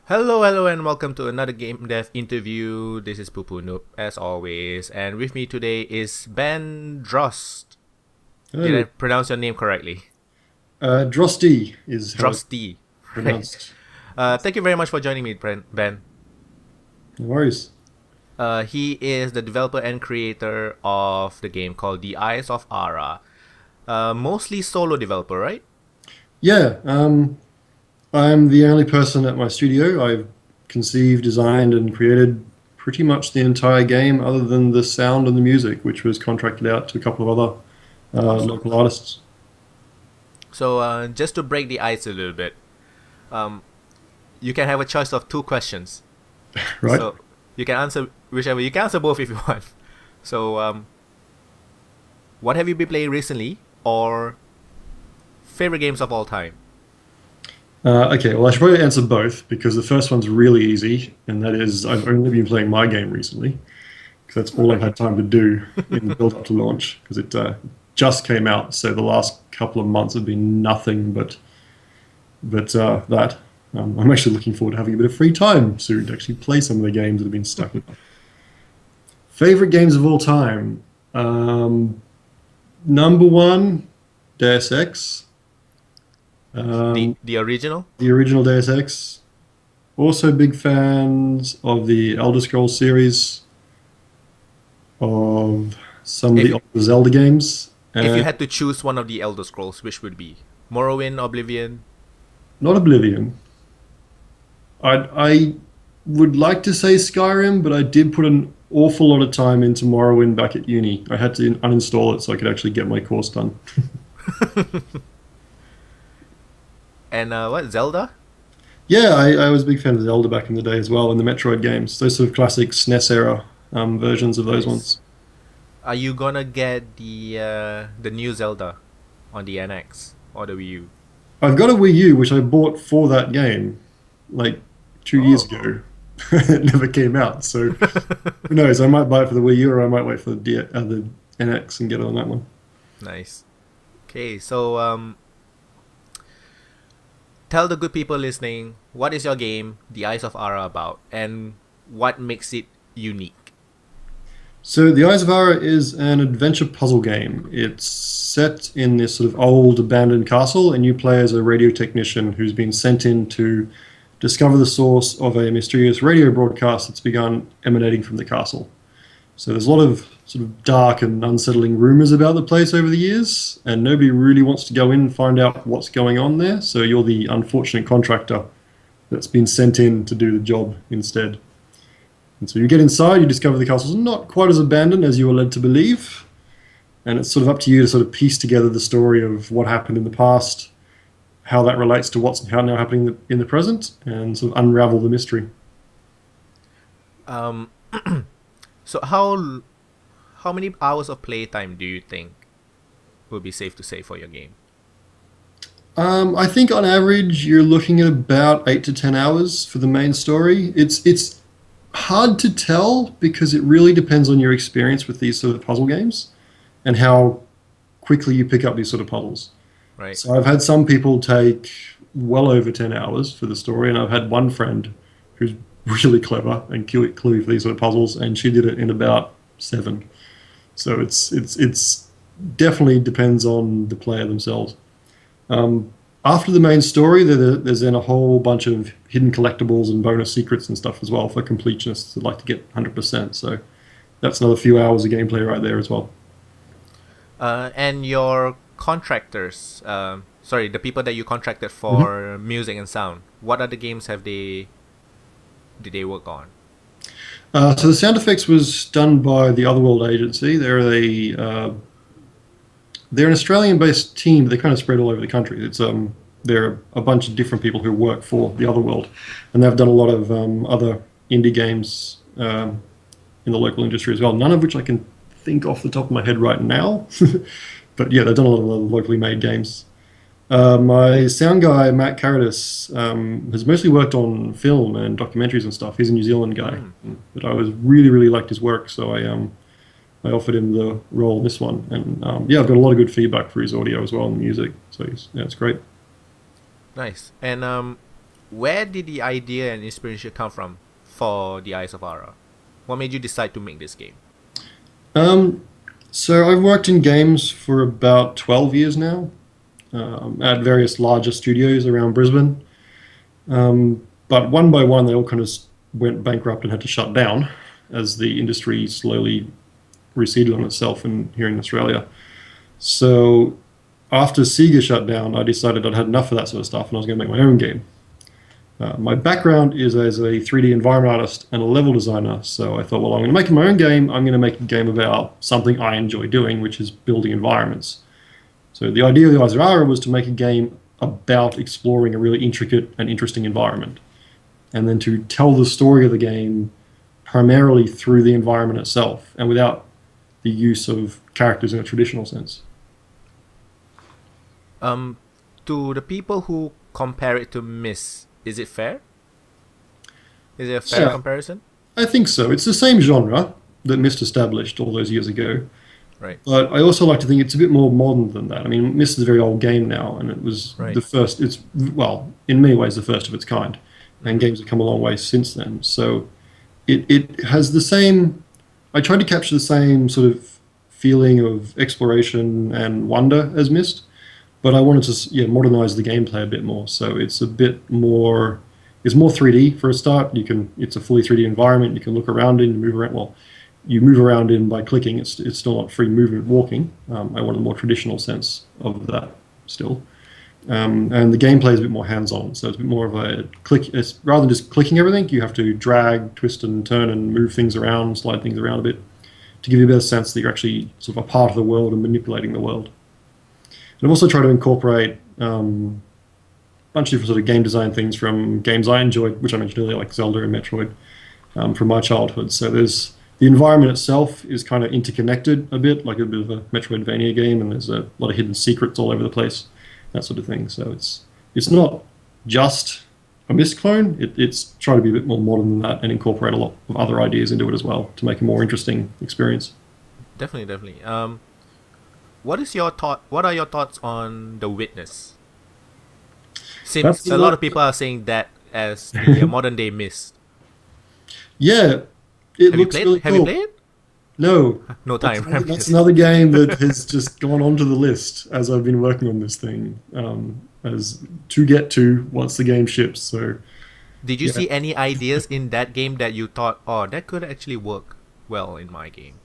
Hello, and welcome to another Game Dev interview. This is Poo Noob, as always, and with me today is Ben Droste. Did I Hello. pronounce your name correctly? Droste is how it's Droste. Right. pronounced. Thank you very much for joining me, Ben. No worries. He is the developer and creator of the game called The Eyes of Ara. Mostly solo developer, right? Yeah, I'm the only person at my studio. I've conceived, designed, and created pretty much the entire game, other than the sound and the music, which was contracted out to a couple of other Awesome. local artists. So, just to break the ice a little bit, um, you can have a choice of two questions. Right? So you can answer whichever. You can answer both if you want. So, what have you been playing recently, or favorite games of all time? Okay, well, I should probably answer both because the first one's really easy, and that is I've only been playing my game recently because that's all I've had time to do in the build up to launch because it just came out. So the last couple of months have been nothing but that. I'm actually looking forward to having a bit of free time soon to actually play some of the games that have been stuck with. Favorite games of all time. Number one, Deus Ex. The original. The original Deus Ex. Also big fans of the Elder Scrolls series, of some of If the older Zelda games. if you had to choose one of the Elder Scrolls, which would be Morrowind, Oblivion? Not Oblivion. I would like to say Skyrim, but I did put an awful lot of time into Morrowind back at uni. I had to uninstall it so I could actually get my course done. And what Zelda? Yeah, I was a big fan of Zelda back in the day as well, and the Metroid games. Those sort of classic SNES era versions of those Nice. ones. Are you gonna get the new Zelda on the NX or the Wii U? I've got a Wii U, which I bought for that game, like 2 years Oh. ago. It never came out, so who knows? I might buy it for the Wii U, or I might wait for the NX and get it on that one. Nice. Okay, so tell the good people listening, what is your game, The Eyes of Ara, about, and what makes it unique? So, The Eyes of Ara is an adventure puzzle game. It's set in this sort of old abandoned castle, and you play as a radio technician who's been sent in to discover the source of a mysterious radio broadcast that's begun emanating from the castle. So, there's a lot of sort of dark and unsettling rumors about the place over the years, and nobody really wants to go in and find out what's going on there. So, you're the unfortunate contractor that's been sent in to do the job instead. And so you get inside, you discover the castle's not quite as abandoned as you were led to believe, and it's sort of up to you to sort of piece together the story of what happened in the past, how that relates to what's now happening in the present, and sort of unravel the mystery. Um, so how many hours of playtime do you think would be safe to say for your game? I think on average you're looking at about 8 to 10 hours for the main story. It's hard to tell because it really depends on your experience with these sort of puzzle games and how quickly you pick up these sort of puzzles. Right. So I've had some people take well over 10 hours for the story, and I've had one friend who's really clever and cluey for these sort of puzzles, and she did it in about 7. So it's definitely depends on the player themselves. After the main story, there's then a whole bunch of hidden collectibles and bonus secrets and stuff as well for completionists that like to get 100%. So that's another few hours of gameplay right there as well. And your contractors, sorry, the people that you contracted for music and sound, what other games did they work on? So the sound effects was done by the Otherworld agency. They're an Australian-based team, but they're kind of spread all over the country. They're a bunch of different people who work for the Otherworld, and they've done a lot of other indie games in the local industry as well. None of which I can think off the top of my head right now, but yeah, they've done a lot of locally made games. My sound guy Matt Caritas has mostly worked on film and documentaries and stuff. He's a New Zealand guy, but I was really liked his work, so I offered him the role in this one, and yeah, I've got a lot of good feedback for his audio as well and music. So yeah, it's great. Nice. And where did the idea and inspiration come from for the Eyes of Ara? What made you decide to make this game? Um, so I've worked in games for about 12 years now, at various larger studios around Brisbane. But one by one, they all kind of went bankrupt and had to shut down as the industry slowly receded on itself here in Australia. So after Sega shut down, I decided I'd had enough of that sort of stuff and I was going to make my own game. My background is as a 3D environment artist and a level designer, so I thought, well, I'm going to make my own game. I'm going to make a game about something I enjoy doing, which is building environments. So the idea of the Eyes of Ara was to make a game about exploring a really intricate and interesting environment, and then to tell the story of the game primarily through the environment itself and without the use of characters in a traditional sense. To the people who compare it to Myst, is it fair? Is it a fair comparison? I think so. It's the same genre that Myst established all those years ago. Right. But I also like to think it's a bit more modern than that. I mean, Myst is a very old game now, and it was the first, it's, well, in many ways the first of its kind. And games have come a long way since then. So it has the same, I tried to capture the same sort of feeling of exploration and wonder as Myst, but I wanted to modernize the gameplay a bit more. So it's a bit more, it's more 3D for a start. It's a fully 3D environment. You can look around in, move around. Well, you move around in by clicking. It's still not free movement walking. I wanted a more traditional sense of that still. And the gameplay is a bit more hands-on. So it's a bit more of a click. It's, rather than just clicking everything, you have to drag, twist, and turn and move things around, slide things around a bit to give you a better sense that you're actually sort of a part of the world and manipulating the world. And I've also tried to incorporate a bunch of different sort of game design things from games I enjoyed, which I mentioned earlier, like Zelda and Metroid, from my childhood. So there's the environment itself is kind of interconnected a bit, like a bit of a Metroidvania game, and there's a lot of hidden secrets all over the place, that sort of thing. So it's not just a Myst clone. It's trying to be a bit more modern than that and incorporate a lot of other ideas into it as well to make a more interesting experience. Definitely. What are your thoughts on The Witness? Since a lot of people are saying that as the modern day Myst. Yeah, it looks really cool. Have you played it? No. No time. That's another game that has just gone onto the list as I've been working on this thing, as to get to once the game ships. So, did you see any ideas in that game that you thought, oh, that could actually work well in my game?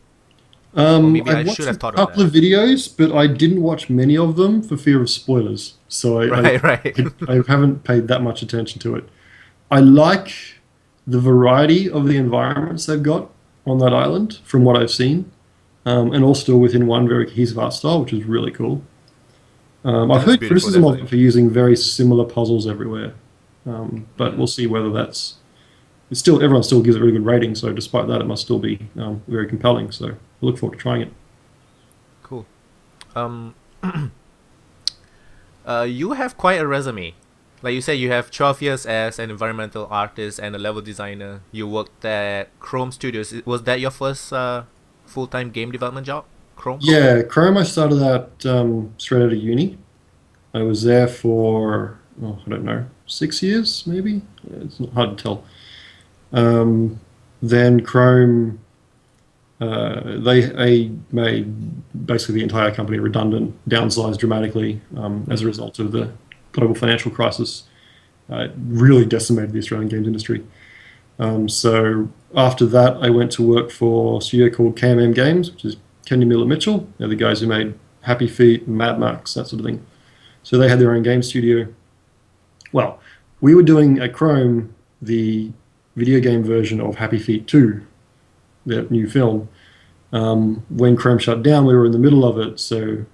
Or maybe I should have thought of that. I watched a couple of videos, but I didn't watch many of them for fear of spoilers. So I haven't paid that much attention to it. I like the variety of the environments they've got on that island from what I've seen, and all still within one very cohesive art style, which is really cool. I've heard criticism of it for using very similar puzzles everywhere, but we'll see whether that's... everyone still gives it a really good rating, so despite that it must still be very compelling, so I look forward to trying it. Cool. You have quite a resume. Like you said, you have 12 years as an environmental artist and a level designer. You worked at Chrome Studios. Was that your first full-time game development job? Chrome? Yeah, Chrome I started at straight out of uni. I was there for, I don't know, 6 years maybe? It's not hard to tell. Then Chrome, they made basically the entire company redundant, downsized dramatically as a result of the global financial crisis. It really decimated the Australian games industry. So after that, I went to work for a studio called KMM Games, which is Kenny Miller Mitchell. They're the guys who made Happy Feet, Mad Max, that sort of thing. So they had their own game studio. Well, we were doing at Chrome the video game version of Happy Feet 2, their new film. When Chrome shut down, we were in the middle of it, so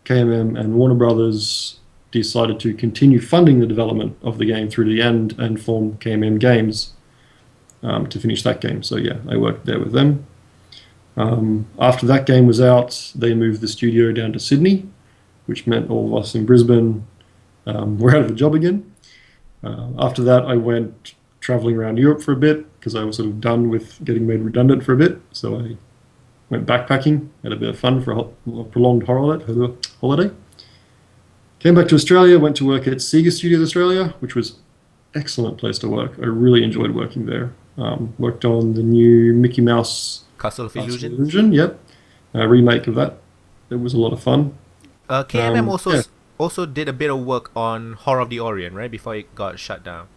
KMM and Warner Brothers decided to continue funding the development of the game through to the end and formed KMM Games to finish that game. So yeah, I worked there with them. After that game was out, they moved the studio down to Sydney, which meant all of us in Brisbane were out of a job again. After that, I went traveling around Europe for a bit because I was sort of done with getting made redundant for a bit. So I went backpacking, had a bit of fun for a prolonged holiday. Came back to Australia, went to work at Sega Studios Australia, which was excellent place to work. I really enjoyed working there. Worked on the new Mickey Mouse Castle of Castle Illusion. Illusion, yep, a remake of that. It was a lot of fun. KMM also Yeah, also did a bit of work on Horror of the Orient, right? Before it got shut down.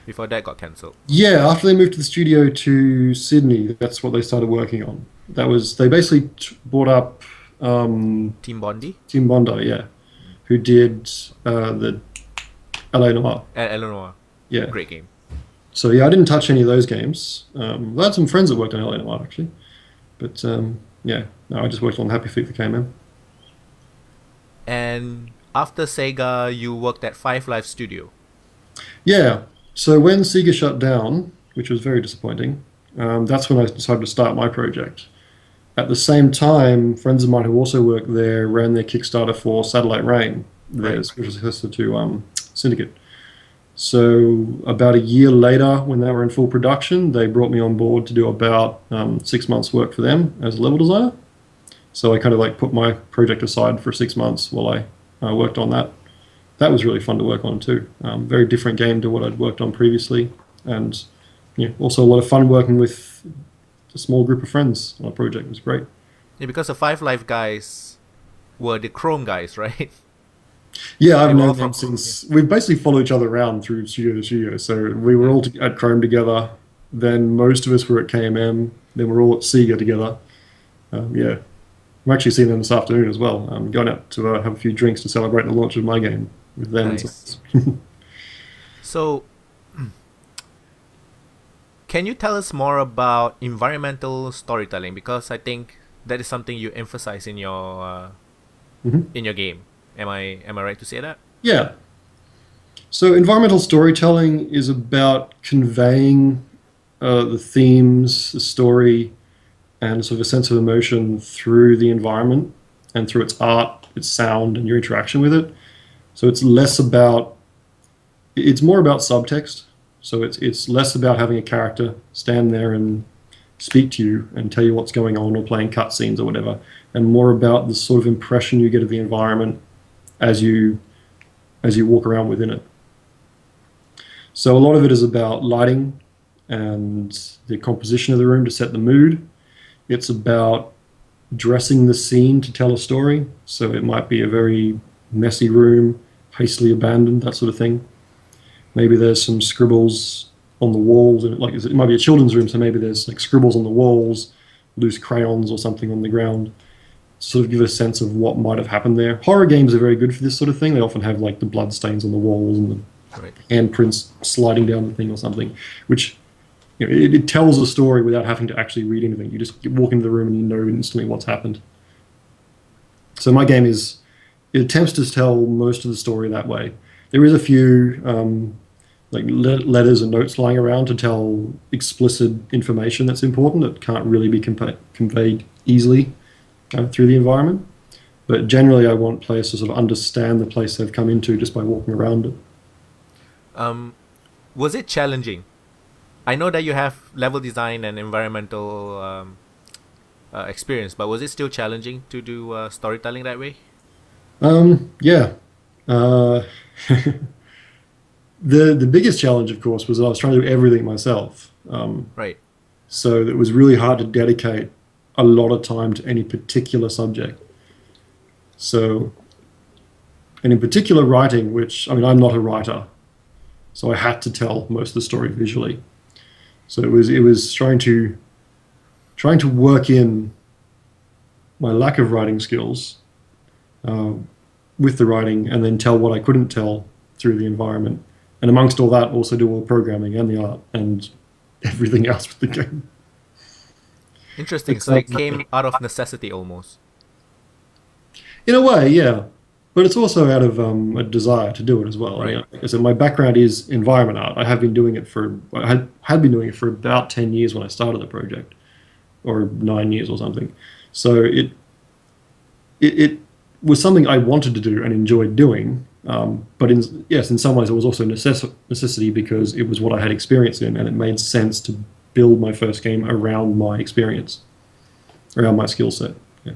Before that got cancelled. yeah. After they moved to the studio to Sydney, that's what they started working on. That was they basically brought up Team Bondi. Tim Bondi, yeah, who did the LA Noir. And Eleanor. Yeah. Great game. So yeah, I didn't touch any of those games. I had some friends that worked on LA Noir actually, but yeah, no, I just worked on Happy Feet for KMM. And after Sega, you worked at Five Live Studio. Yeah. So when Sega shut down, which was very disappointing, that's when I decided to start my project. At the same time, friends of mine who also worked there ran their Kickstarter for Satellite Rain, their Right. special successor to Syndicate. So about a year later, when they were in full production, they brought me on board to do about 6 months work for them as a level designer. So I kind of like put my project aside for 6 months while I worked on that. That was really fun to work on too. Very different game to what I'd worked on previously, and yeah, also a lot of fun working with a small group of friends on a project. It was great. Yeah, because the Five Live guys were the Chrome guys, right? Yeah, They I've were all known from them since we basically follow each other around through studio to studio. So we were all at Chrome together. Then most of us were at KMM. Then we're all at Sega together. Yeah, I'm actually seeing them this afternoon as well. I'm going out to have a few drinks to celebrate the launch of my game with them. Nice. So, can you tell us more about environmental storytelling? Because I think that is something you emphasize Mhm. in your game. Am I right to say that? Yeah. So environmental storytelling is about conveying the themes, the story, and sort of a sense of emotion through the environment and through its art, its sound, and your interaction with it. So it's more about subtext. So it's less about having a character stand there and speak to you and tell you what's going on or playing cutscenes or whatever, and more about the sort of impression you get of the environment as you walk around within it. So a lot of it is about lighting and the composition of the room to set the mood. It's about dressing the scene to tell a story. So it might be a very messy room, hastily abandoned, that sort of thing. Maybe there's some scribbles on the walls, and like it might be a children's room, so maybe there's like scribbles on the walls, loose crayons or something on the ground. Sort of give a sense of what might have happened there. Horror games are very good for this sort of thing. They often have like the blood stains on the walls and the Right. handprints sliding down the thing or something, which it tells a story without having to actually read anything. You just walk into the room and you know instantly what's happened. So my game it attempts to tell most of the story that way. There is a few like letters and notes lying around to tell explicit information that's important that can't really be conveyed easily through the environment. But generally, I want players to sort of understand the place they've come into just by walking around it. Was it challenging? I know that you have level design and environmental experience, but was it still challenging to do storytelling that way? Yeah. Uh, the biggest challenge, of course, was that I was trying to do everything myself. Right. So it was really hard to dedicate a lot of time to any particular subject. So, and in particular writing, which, I mean, I'm not a writer, so I had to tell most of the story visually. So it was trying to work in my lack of writing skills with the writing, and then tell what I couldn't tell through the environment. And amongst all that, also do all the programming and the art and everything else with the game. Interesting. So it came out of necessity almost. In a way, yeah. But it's also out of a desire to do it as well. Right. I mean, like I said, my background is environment art. I had been doing it for about 10 years when I started the project, or 9 years or something. So it was something I wanted to do and enjoyed doing. But in some ways, it was also necessity because it was what I had experience in, and it made sense to build my first game around my experience, around my skill set. Yeah.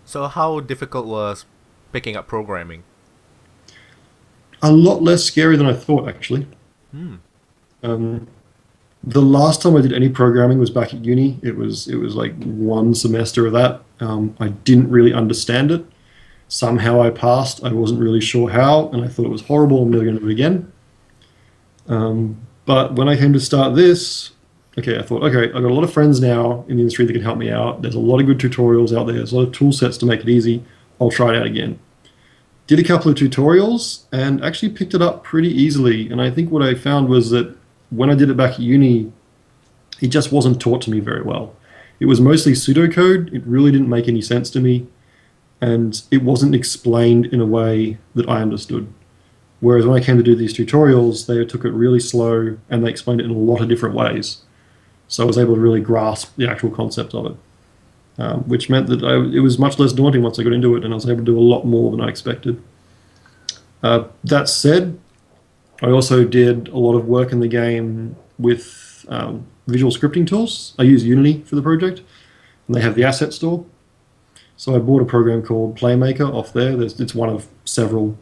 So how difficult was picking up programming? a lot less scary than I thought, actually. Hmm. Um, the last time I did any programming was back at uni. It was like one semester of that. I didn't really understand it. Somehow I passed. I wasn't really sure how, and I thought it was horrible. I'm never going to do it again. But when I came to start this, okay, I thought, okay, I've got a lot of friends now in the industry that can help me out. There's a lot of good tutorials out there. There's a lot of tool sets to make it easy. I'll try it out again. Did a couple of tutorials and actually picked it up pretty easily. And I think what I found was that when I did it back at uni, it just wasn't taught to me very well. It was mostly pseudocode. It really didn't make any sense to me. And it wasn't explained in a way that I understood. Whereas when I came to do these tutorials, they took it really slow and they explained it in a lot of different ways. So I was able to really grasp the actual concept of it, which meant that it was much less daunting once I got into it, and I was able to do a lot more than I expected. That said, I also did a lot of work in the game with visual scripting tools. I use Unity for the project, and they have the asset store. So I bought a program called Playmaker off there. It's one of several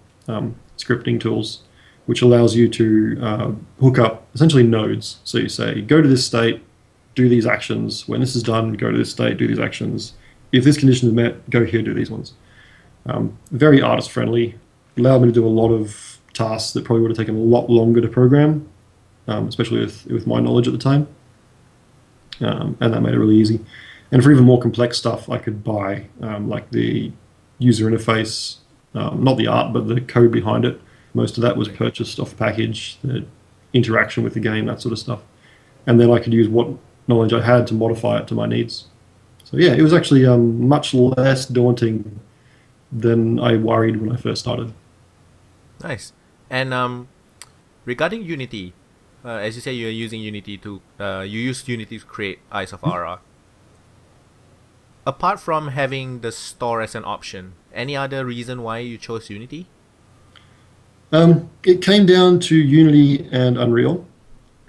scripting tools, which allows you to hook up essentially nodes. So you say, go to this state, do these actions. When this is done, go to this state, do these actions. If this condition is met, go here, do these ones. Very artist friendly. Allowed me to do a lot of tasks that probably would have taken a lot longer to program, especially with my knowledge at the time. And that made it really easy. And for even more complex stuff, I could buy like the user interface, not the art, but the code behind it. Most of that was purchased off the package, the interaction with the game, that sort of stuff. And then I could use what knowledge I had to modify it to my needs. So yeah, it was actually much less daunting than I worried when I first started. Nice. And regarding Unity, as you say, you're using Unity to you used Unity to create Eyes of Ara. Apart from having the store as an option, any other reason why you chose Unity? It came down to Unity and Unreal.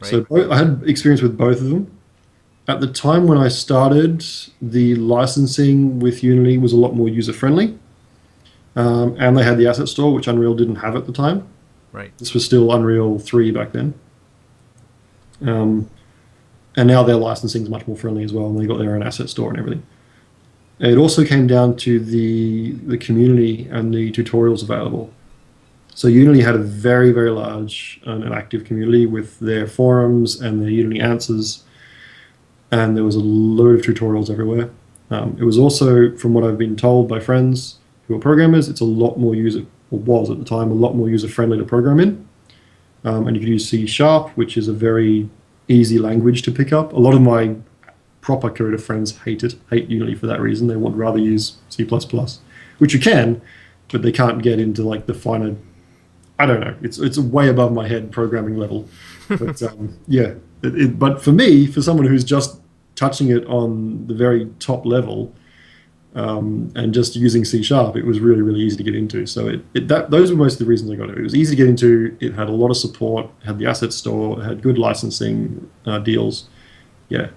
Right. So I had experience with both of them. At the time when I started, the licensing with Unity was a lot more user-friendly. And they had the asset store, which Unreal didn't have at the time. Right. This was still Unreal 3 back then. And now their licensing is much more friendly as well, and they got their own asset store and everything. It also came down to the community and the tutorials available. So Unity had a very, very large and active community with their forums and their Unity answers, and there was a load of tutorials everywhere. It was also, from what I've been told by friends who are programmers, it's a lot more was at the time, a lot more user-friendly to program in. And you could use C#, which is a very easy language to pick up. A lot of my proper coder friends hate Unity for that reason. They would rather use C++, which you can, but they can't get into like the finer, I don't know, it's way above my head programming level. But yeah, but for me, for someone who's just touching it on the very top level and just using C#, it was really, really easy to get into. So those were most of the reasons I got it. It was easy to get into, it had a lot of support, it had the asset store, it had good licensing deals. Yeah.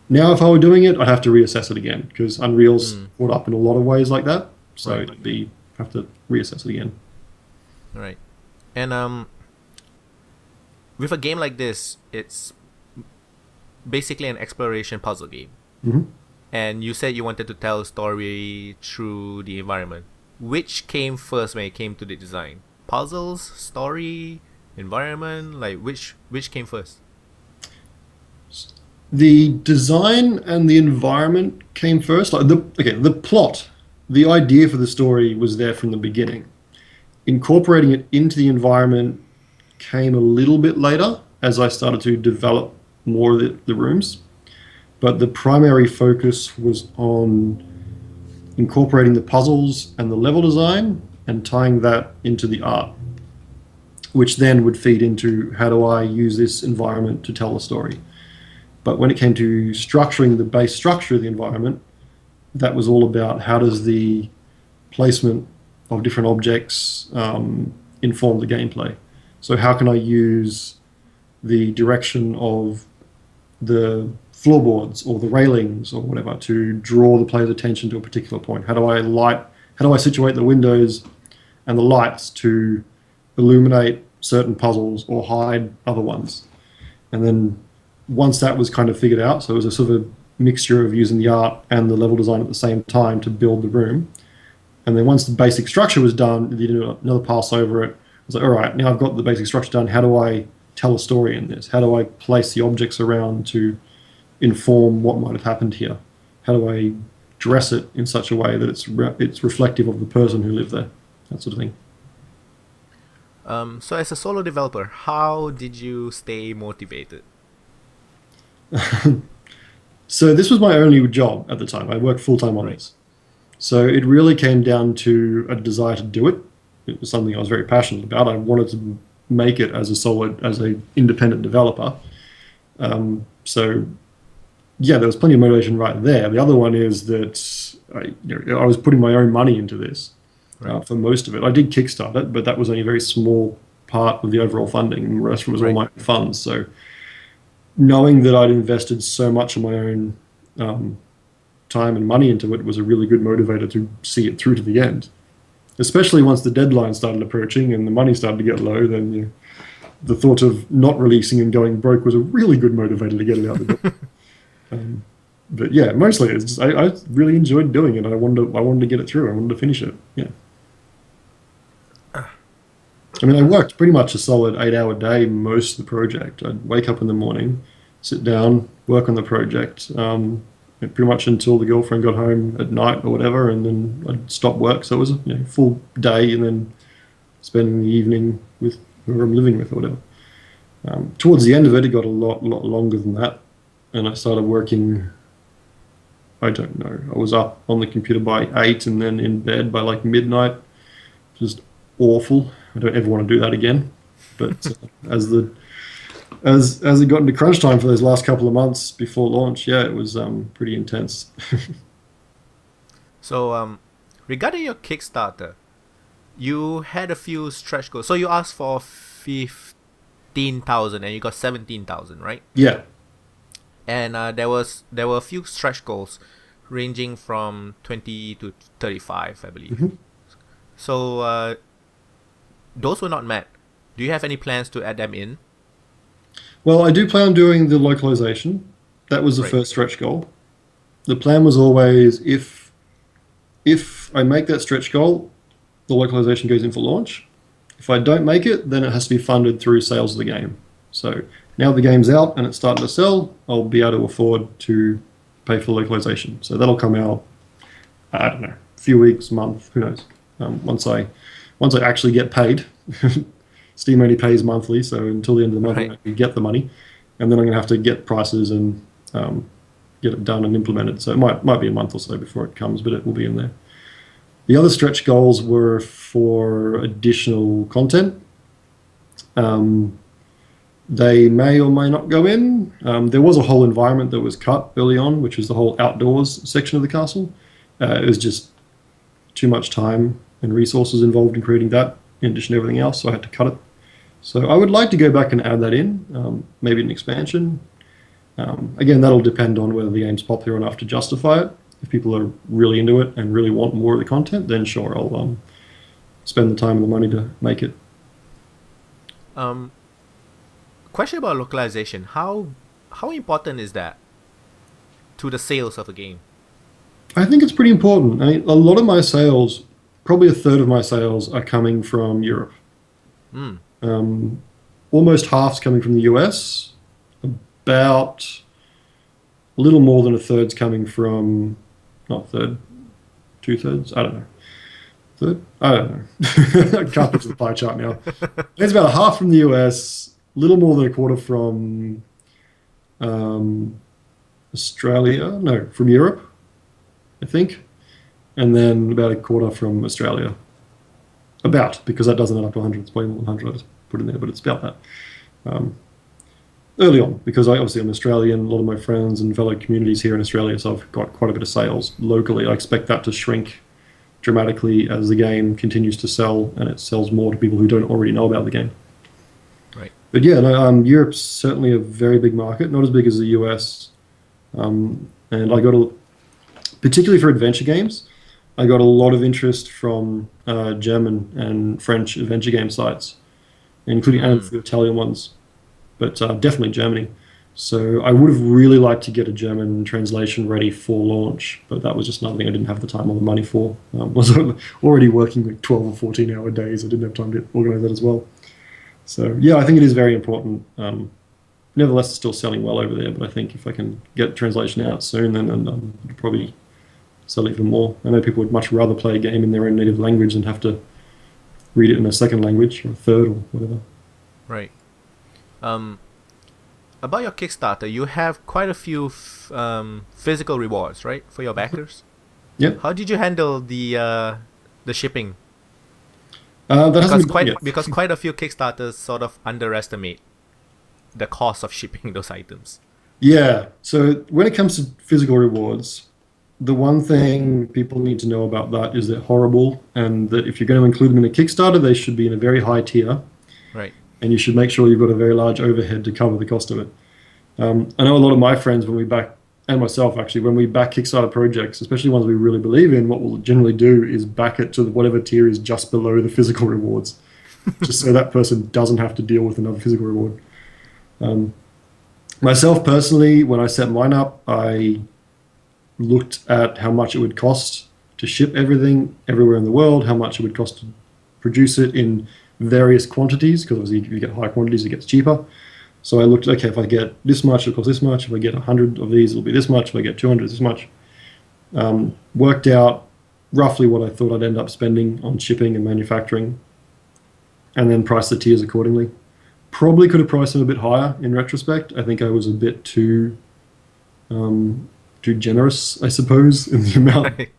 Now, if I were doing it, I'd have to reassess it again because Unreal's caught up in a lot of ways like that. So Right. have to reassess it again. Right. And with a game like this, it's basically an exploration puzzle game. Mm-hmm. And you said you wanted to tell a story through the environment. Which came first when it came to the design? Puzzles, story, environment? Like which came first? The design and the environment came first. Like the plot, the idea for the story was there from the beginning. Incorporating it into the environment came a little bit later as I started to develop more of the rooms. But the primary focus was on incorporating the puzzles and the level design and tying that into the art, which then would feed into how do I use this environment to tell the story. But when it came to structuring the base structure of the environment, that was all about how does the placement of different objects inform the gameplay. So how can I use the direction of the floorboards or the railings or whatever to draw the player's attention to a particular point? How do I situate the windows and the lights to illuminate certain puzzles or hide other ones. And then once that was kind of figured out, so it was a sort of a mixture of using the art and the level design at the same time to build the room. And then once the basic structure was done, you did another pass over it. I was like, all right, now I've got the basic structure done. How do I tell a story in this? How do I place the objects around to inform what might have happened here? How do I dress it in such a way that it's reflective of the person who lived there? That sort of thing. So as a solo developer, how did you stay motivated? So this was my only job at the time. I worked full-time on this. So it really came down to a desire to do it. It was something I was very passionate about. I wanted to make it as an independent developer. So yeah, there was plenty of motivation right there. The other one is that I was putting my own money into this for most of it. I did Kickstarter it, but that was only a very small part of the overall funding. And the rest was all my funds. So knowing that I'd invested so much of my own time and money into it was a really good motivator to see it through to the end. Especially once the deadline started approaching and the money started to get low, then the thought of not releasing and going broke was a really good motivator to get it out the door. But yeah, mostly it's just, I really enjoyed doing it. I wanted to get it through. I wanted to finish it. Yeah. I mean, I worked pretty much a solid 8-hour day most of the project. I'd wake up in the morning, sit down, work on the project, pretty much until the girlfriend got home at night or whatever, and then I'd stop work. So it was a full day, and then spending the evening with whoever I'm living with or whatever. Towards the end of it, it got a lot longer than that, and I started working. I don't know. I was up on the computer by 8 and then in bed by like midnight. Just awful. I don't ever want to do that again. But as it got into crunch time for those last couple of months before launch, yeah, it was pretty intense. So, regarding your Kickstarter, you had a few stretch goals. So you asked for 15,000 and you got 17,000, right? Yeah. And there were a few stretch goals ranging from 20 to 35, I believe. Mm-hmm. So those were not met. Do you have any plans to add them in? Well, I do plan on doing the localization. That was the first stretch goal. The plan was always if I make that stretch goal, the localization goes in for launch. If I don't make it, then it has to be funded through sales of the game. So now the game's out and it's starting to sell, I'll be able to afford to pay for localization. So that'll come out, I don't know, a few weeks, month, who knows. Once I actually get paid. Steam only pays monthly, so until the end of the month I get the money, and then I'm going to have to get prices and get it done and implemented. So it might be a month or so before it comes, but it will be in there. The other stretch goals were for additional content. They may or may not go in. There was a whole environment that was cut early on, which was the whole outdoors section of the castle. It was just too much time and resources involved in creating that, in addition to everything else, so I had to cut it. So I would like to go back and add that in, maybe an expansion. Again, that'll depend on whether the game's popular enough to justify it. If people are really into it and really want more of the content, then sure, I'll spend the time and the money to make it. Question about localization. How important is that to the sales of the game? I think it's pretty important. I mean, a lot of my sales, probably a third of my sales, are coming from Europe. Almost half's coming from the US. About a little more than a third's coming from, not third, 2/3, I don't know. Third? I don't know. I can't look at the pie chart now. It's about a half from the US, a little more than a quarter from Australia, no, from Europe, I think. And then about a quarter from Australia. About, because that doesn't add up to 100. It's way more than 100 I just put in there, but it's about that. Early on, because I'm Australian, a lot of my friends and fellow communities here in Australia, so I've got quite a bit of sales locally. I expect that to shrink dramatically as the game continues to sell and it sells more to people who don't already know about the game. Right. But yeah, no, Europe's certainly a very big market, not as big as the US. And I got particularly for adventure games, I got a lot of interest from German and French adventure game sites including and Mm. the Italian ones, but definitely Germany. So I would have really liked to get a German translation ready for launch, but that was just another thing I didn't have the time or the money for. Was already working like 12 or 14-hour days. I didn't have time to organize that as well. So yeah, I think it is very important. Nevertheless, it's still selling well over there, but I think if I can get translation out soon, then it'll probably sell even more. I know people would much rather play a game in their own native language than have to read it in a second language or a third or whatever. Right. Um, about your Kickstarter, you have quite a few physical rewards, right, for your backers. Yep. How did you handle the shipping? That hasn't Because been done quite yet. because quite a few Kickstarters sort of underestimate the cost of shipping those items. Yeah. So when it comes to physical rewards, the one thing people need to know about that is they're horrible, and that if you're going to include them in a Kickstarter, they should be in a very high tier, Right. and you should make sure you've got a very large overhead to cover the cost of it. I know a lot of my friends when we back, and myself actually, when we back Kickstarter projects, especially ones we really believe in, what we'll generally do is back it to whatever tier is just below the physical rewards, just so that person doesn't have to deal with another physical reward. Um, Myself personally, when I set mine up, I looked at how much it would cost to ship everything everywhere in the world, how much it would cost to produce it in various quantities, because obviously if you get high quantities, it gets cheaper. So I looked, okay, if I get this much, it'll cost this much. If I get 100 of these, it'll be this much. If I get 200, it's this much. Worked out roughly what I thought I'd end up spending on shipping and manufacturing, and then priced the tiers accordingly. Probably could have priced them a bit higher in retrospect. I think I was a bit too generous, I suppose, in the amount Right.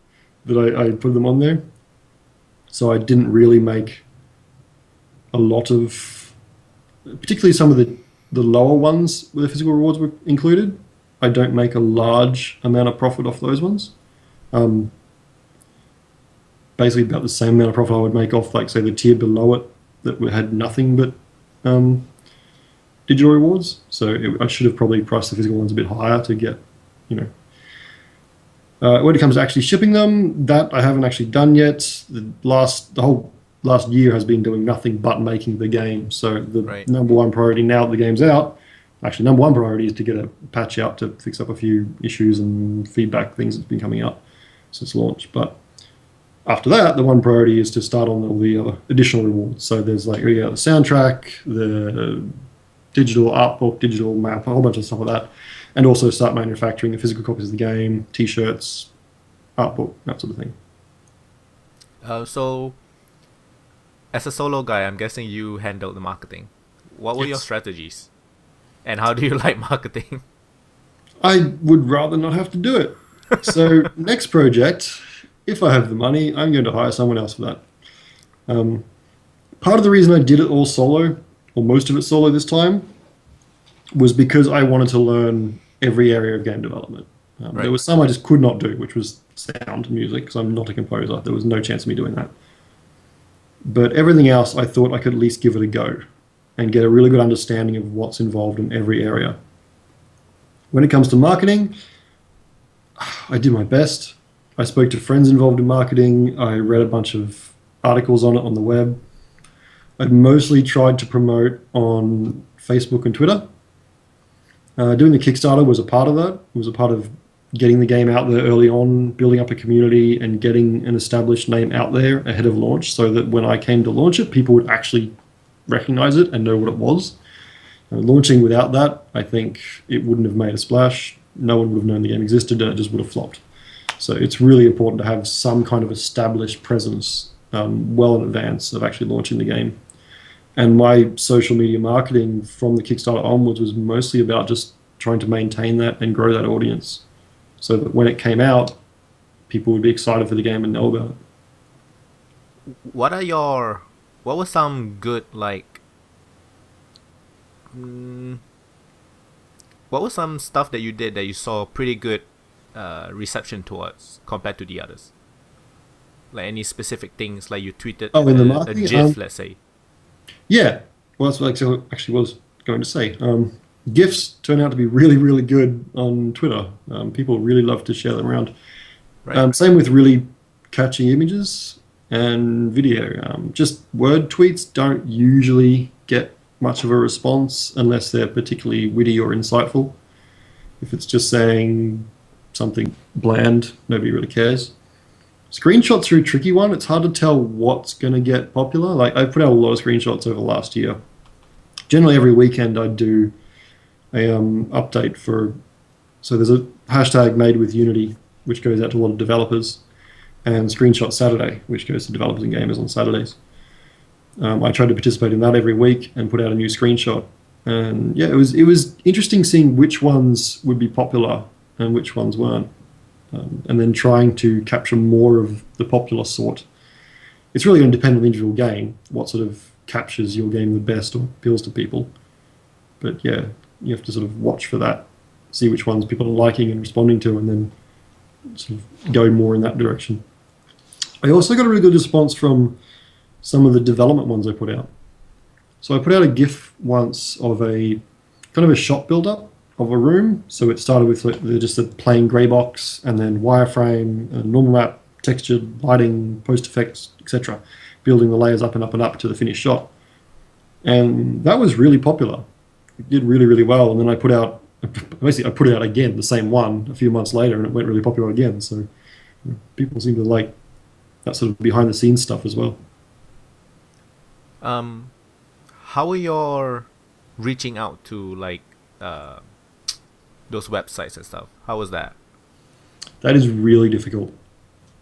that I put them on there. So I didn't really make a lot of, particularly some of the lower ones where the physical rewards were included. I don't make a large amount of profit off those ones. Um, Basically about the same amount of profit I would make off, like, say, the tier below it that had nothing but digital rewards. So I should have probably priced the physical ones a bit higher to get, you know. When it comes to actually shipping them, that I haven't actually done yet. The whole last year has been doing nothing but making the game. So the Right. number one priority now that the game's out, actually number one priority is to get a patch out to fix up a few issues and feedback things that's been coming up since launch. But after that, the one priority is to start on all the other additional rewards. So there's like the soundtrack, the digital art book, digital map, a whole bunch of stuff like that, and also start manufacturing the physical copies of the game, T-shirts, art book, that sort of thing. So, as a solo guy, I'm guessing you handled the marketing. What were your Yes. strategies? And how do you like marketing? I would rather not have to do it. So next project, if I have the money, I'm going to hire someone else for that. Part of the reason I did it all solo, or most of it solo this time, was because I wanted to learn every area of game development. Right. There was some I just could not do, which was sound music, because I'm not a composer. There was no chance of me doing that. But everything else, I thought I could at least give it a go and get a really good understanding of what's involved in every area. When it comes to marketing, I did my best. I spoke to friends involved in marketing. I read a bunch of articles on it on the web. I mostly tried to promote on Facebook and Twitter. Doing the Kickstarter was a part of that. It was a part of getting the game out there early on, building up a community, and getting an established name out there ahead of launch so that when I came to launch it, people would actually recognize it and know what it was. Launching without that, I think it wouldn't have made a splash. No one would have known the game existed, and it just would have flopped. So it's really important to have some kind of established presence well in advance of actually launching the game. And my social media marketing from the Kickstarter onwards was mostly about just trying to maintain that and grow that audience so that when it came out, people would be excited for the game and know about it. What was some good, like, what was some stuff that you did that you saw pretty good reception towards compared to the others? Like any specific things, like you tweeted In the a marketing? GIF, let's say. Yeah, well, that's what I actually was going to say. GIFs turn out to be really, really good on Twitter. People really love to share them around. Right. Same with really catchy images and video. Just word tweets don't usually get much of a response unless they're particularly witty or insightful. If it's just saying something bland, nobody really cares. Screenshots are a tricky one. It's hard to tell what's going to get popular. Like, I put out a lot of screenshots over the last year. Generally, every weekend I do a update for. So there's a hashtag made with Unity, which goes out to a lot of developers, and Screenshot Saturday, which goes to developers and gamers on Saturdays. I tried to participate in that every week and put out a new screenshot. And yeah, it was interesting seeing which ones would be popular and which ones weren't. And then trying to capture more of the popular sort. It's really going to depend on the individual game, what sort of captures your game the best or appeals to people. But yeah, you have to sort of watch for that, see which ones people are liking and responding to, and then sort of go more in that direction. I also got a really good response from some of the development ones I put out. So I put out a GIF once of a kind of a shot builder of a room. So it started with just a plain grey box, and then wireframe, a normal map, textured, lighting, post effects, etc. Building the layers up and up and up to the finished shot. And that was really popular. It did really, really well. And then I put it out again, the same one, a few months later, and it went really popular again. So people seem to like that sort of behind the scenes stuff as well. How are your reaching out to like those websites and stuff? How was that? That is really difficult.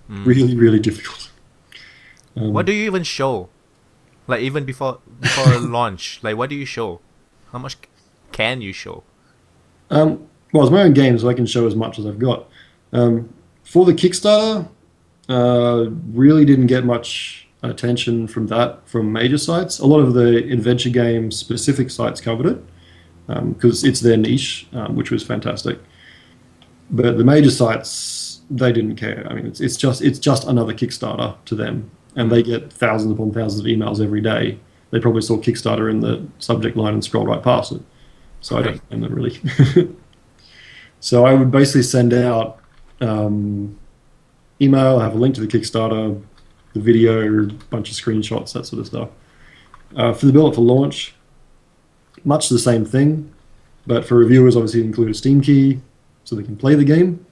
Really, really difficult. What do you even show? Like even before launch, like what do you show? How much can you show? Well, it's my own game, so I can show as much as I've got. For the Kickstarter, really didn't get much attention from major sites. A lot of the adventure game specific sites covered it because it's their niche, which was fantastic. But the major sites, they didn't care. I mean, it's just another Kickstarter to them, and they get thousands upon thousands of emails every day. They probably saw Kickstarter in the subject line and scrolled right past it. So I don't blame them really. So I would basically send out email, have a link to the Kickstarter, the video, bunch of screenshots, that sort of stuff. For the build-up for launch, much the same thing, but for reviewers, obviously include a Steam key so they can play the game.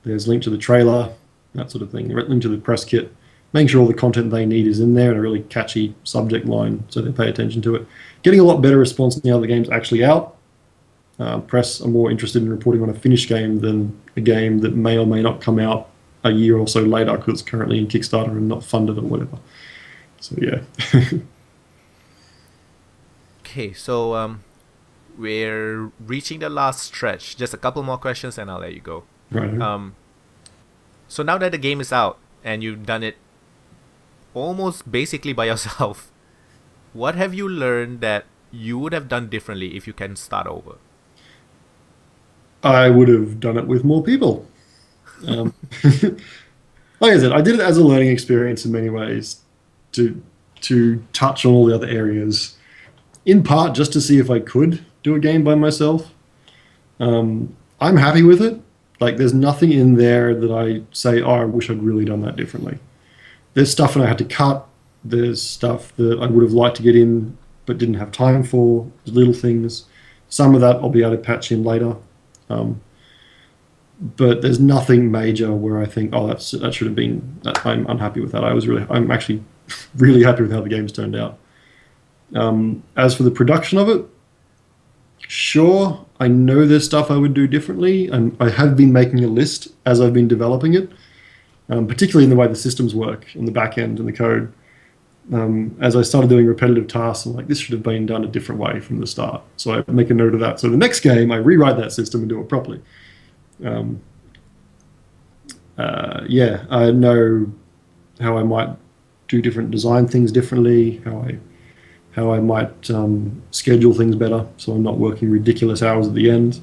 There's a link to the trailer, that sort of thing. Link to the press kit, making sure all the content they need is in there and a really catchy subject line so they pay attention to it. Getting a lot better response now the game's actually out. Press are more interested in reporting on a finished game than a game that may or may not come out a year or so later because it's currently in Kickstarter and not funded or whatever. So yeah. Okay, so we're reaching the last stretch. Just a couple more questions and I'll let you go. Right. So now that the game is out and you've done it almost basically by yourself, what have you learned that you would have done differently if you can start over? I would have done it with more people. Like I said, I did it as a learning experience in many ways to touch on all the other areas, in part just to see if I could do a game by myself. I'm happy with it. Like, there's nothing in there that I say, oh, I wish I'd really done that differently. There's stuff that I had to cut. There's stuff that I would have liked to get in but didn't have time for. There's little things. Some of that I'll be able to patch in later. But there's nothing major where I think, oh, that should have been. I'm unhappy with that. I'm actually really happy with how the game's turned out. As for the production of it, sure, I know there's stuff I would do differently, and I have been making a list as I've been developing it, particularly in the way the systems work in the back end and the code. As I started doing repetitive tasks, I'm like, this should have been done a different way from the start. So I make a note of that. So the next game, I rewrite that system and do it properly. Yeah, I know how I might do different design things differently, how I might schedule things better so I'm not working ridiculous hours at the end.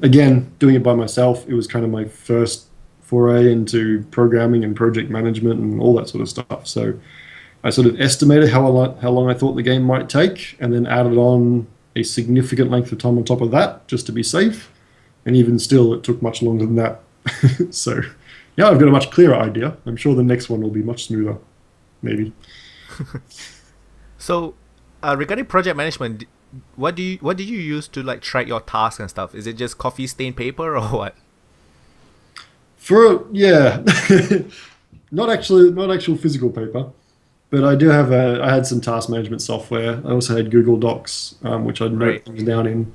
Again, doing it by myself, it was kind of my first foray into programming and project management and all that sort of stuff. So I sort of estimated how long I thought the game might take, and then added on a significant length of time on top of that just to be safe. And even still, it took much longer than that. So yeah, I've got a much clearer idea. I'm sure the next one will be much smoother, maybe. So regarding project management, what did you use to like track your tasks and stuff? Is it just coffee stain paper or what? Yeah, not actual physical paper, but I had some task management software. I also had Google Docs, which I'd note Right. things down in.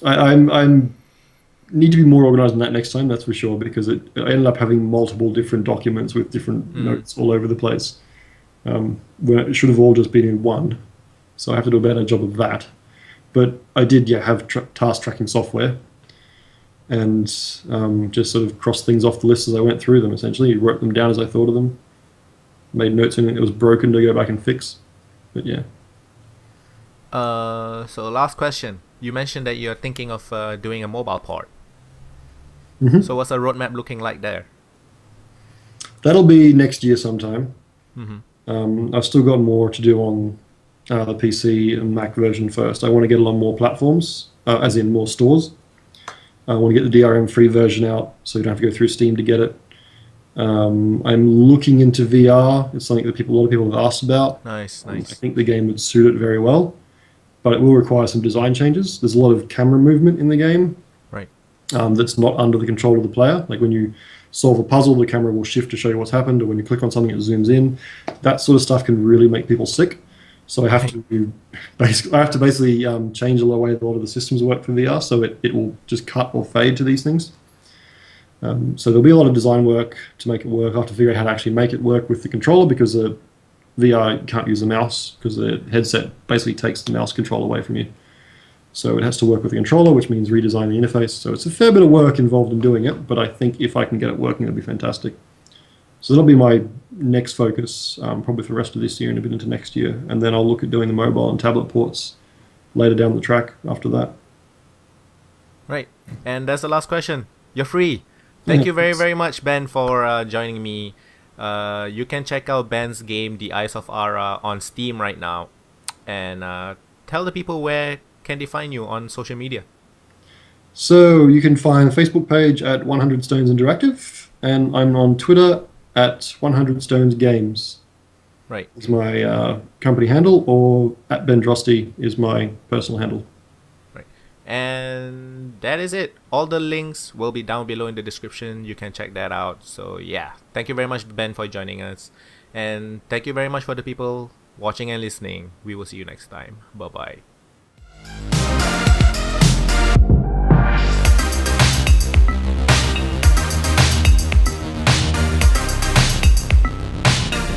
I'm need to be more organized than that next time, that's for sure, because I ended up having multiple different documents with different notes all over the place, when it should have all just been in one. So I have to do a better job of that. But I did, yeah, have task tracking software, and just sort of crossed things off the list as I went through them. Essentially, wrote them down as I thought of them, made notes in it. It was broken to go back and fix. But yeah. So last question. You mentioned that you're thinking of doing a mobile port. hmm So what's the roadmap looking like there? That'll be next year sometime. Mm-hmm. I've still got more to do on the PC and Mac version first. I want to get it on more platforms, as in more stores. I want to get the DRM free version out so you don't have to go through Steam to get it. I'm looking into VR. It's something that a lot of people have asked about. Nice, I nice. think the game would suit it very well, but it will require some design changes. There's a lot of camera movement in the game, Right. that's not under the control of the player. Like when you solve a puzzle, the camera will shift to show you what's happened, or when you click on something, it zooms in. That sort of stuff can really make people sick. So I have to basically change the way a lot of the systems work for VR, so it will just cut or fade to these things. So there'll be a lot of design work to make it work. I have to figure out how to actually make it work with the controller, because the VR can't use the mouse, because the headset basically takes the mouse control away from you. So it has to work with the controller, which means redesign the interface. So it's a fair bit of work involved in doing it, but I think if I can get it working, it'll be fantastic. So that'll be my next focus, probably for the rest of this year and a bit into next year. And then I'll look at doing the mobile and tablet ports later down the track after that. Right. And that's the last question. You're free. Thank you very, very much, Ben, for joining me. You can check out Ben's game, The Eyes of Ara, on Steam right now. And tell the people where can they find you on social media. So you can find the Facebook page at 100 Stones Interactive, and I'm on Twitter at 100 Stones Games. Right. Is my company handle, or at Ben Droste is my personal handle. Right. And that is it. All the links will be down below in the description. You can check that out. So yeah, thank you very much, Ben, for joining us. And thank you very much for the people watching and listening. We will see you next time. Bye-bye.